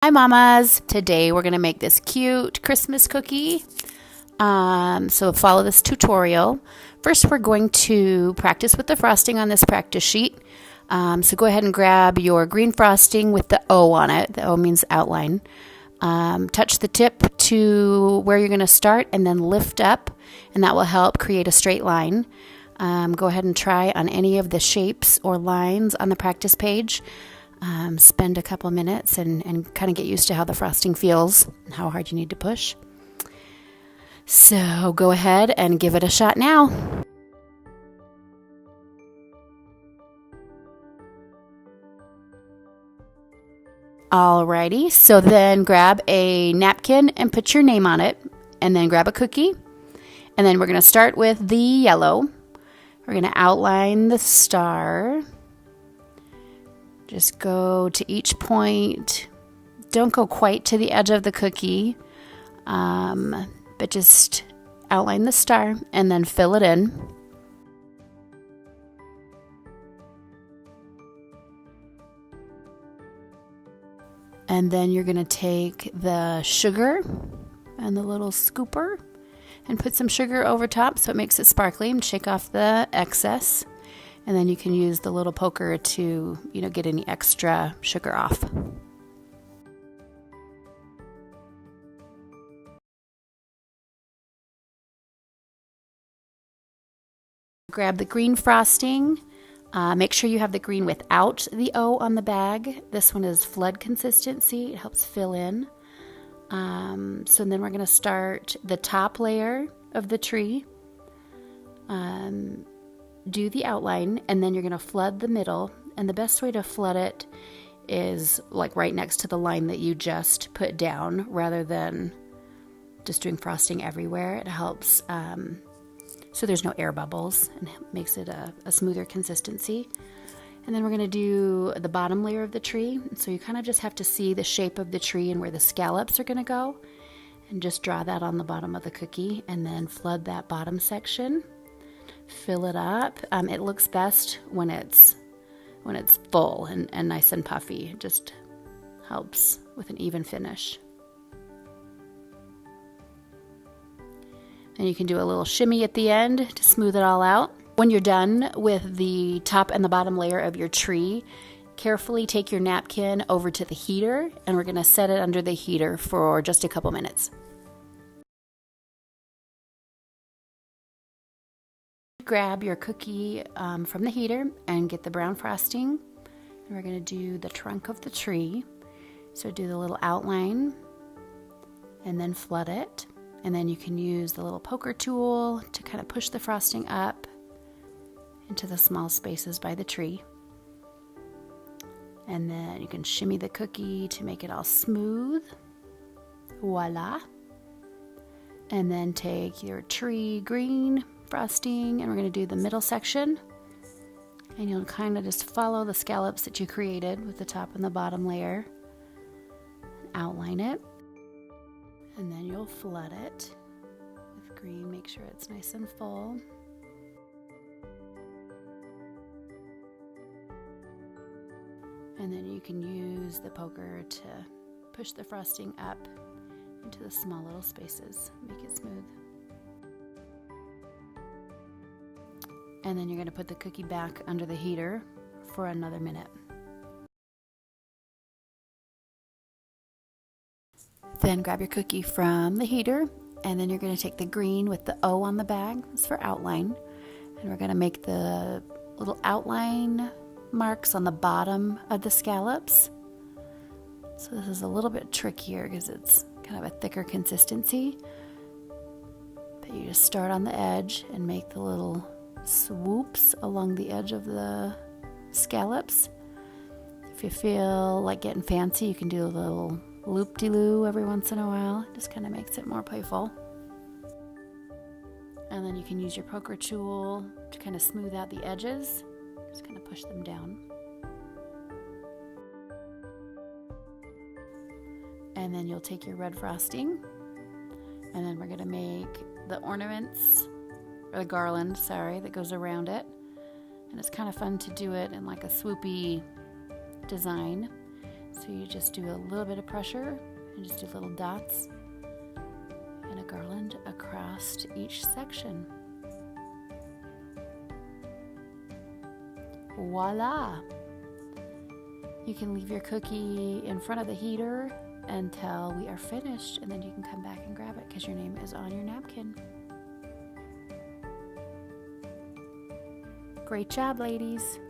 Hi mamas! Today we're going to make this cute Christmas cookie. So follow this tutorial. First we're going to practice with the frosting on this practice sheet. So go ahead and grab your green frosting with the O on it. The O means outline. Touch the tip to where you're going to start and then lift up, and that will help create a straight line. Go ahead and try on any of the shapes or lines on the practice page. Spend a couple minutes and kind of get used to how the frosting feels and how hard you need to push. So go ahead and give it a shot now. Alrighty, so then grab a napkin and put your name on it, and then grab a cookie, and then we're going to start with the yellow. We're going to outline the star. Just go to each point. Don't go quite to the edge of the cookie, but just outline the star and then fill it in. And then you're going to take the sugar and the little scooper and put some sugar over top so it makes it sparkly, and shake off the excess. And then you can use the little poker to, get any extra sugar off. Grab the green frosting. Make sure you have the green without the O on the bag. This one is flood consistency. It helps fill in. So then we're going to start the top layer of the tree. Do the outline, and then you're going to flood the middle, and the best way to flood it is like right next to the line that you just put down, rather than just doing frosting everywhere. It helps so there's no air bubbles and makes it a smoother consistency. And then we're going to do the bottom layer of the tree, so you kind of just have to see the shape of the tree and where the scallops are going to go, and just draw that on the bottom of the cookie, and then flood that bottom section. Fill it up. It looks best when it's full and nice and puffy. It just helps with an even finish. And you can do a little shimmy at the end to smooth it all out. When you're done with the top and the bottom layer of your tree, carefully take your napkin over to the heater, and we're going to set it under the heater for just a couple minutes. Grab your cookie from the heater and get the brown frosting, and we're going to do the trunk of the tree. So do the little outline and then flood it, and then you can use the little poker tool to kind of push the frosting up into the small spaces by the tree, and then you can shimmy the cookie to make it all smooth. Voila. And then take your tree green frosting, and we're going to do the middle section, and you'll kind of just follow the scallops that you created with the top and the bottom layer, outline it, and then you'll flood it with green. Make sure it's nice and full. And then you can use the poker to push the frosting up into the small little spaces, make it smooth. And then you're going to put the cookie back under the heater for another minute. Then grab your cookie from the heater, and then you're going to take the green with the O on the bag. It's for outline. And we're going to make the little outline marks on the bottom of the scallops. So this is a little bit trickier because it's kind of a thicker consistency. But you just start on the edge and make the little swoops along the edge of the scallops. If you feel like getting fancy, you can do a little loop-de-loo every once in a while. It just kind of makes it more playful. And then you can use your poker tool to kind of smooth out the edges. Just kind of push them down. And then you'll take your red frosting, and then we're going to make the ornaments, or the garland, that goes around it. And it's kind of fun to do it in like a swoopy design. So you just do a little bit of pressure and just do little dots and a garland across each section. Voila! You can leave your cookie in front of the heater until we are finished, and then you can come back and grab it because your name is on your napkin. Great job, ladies!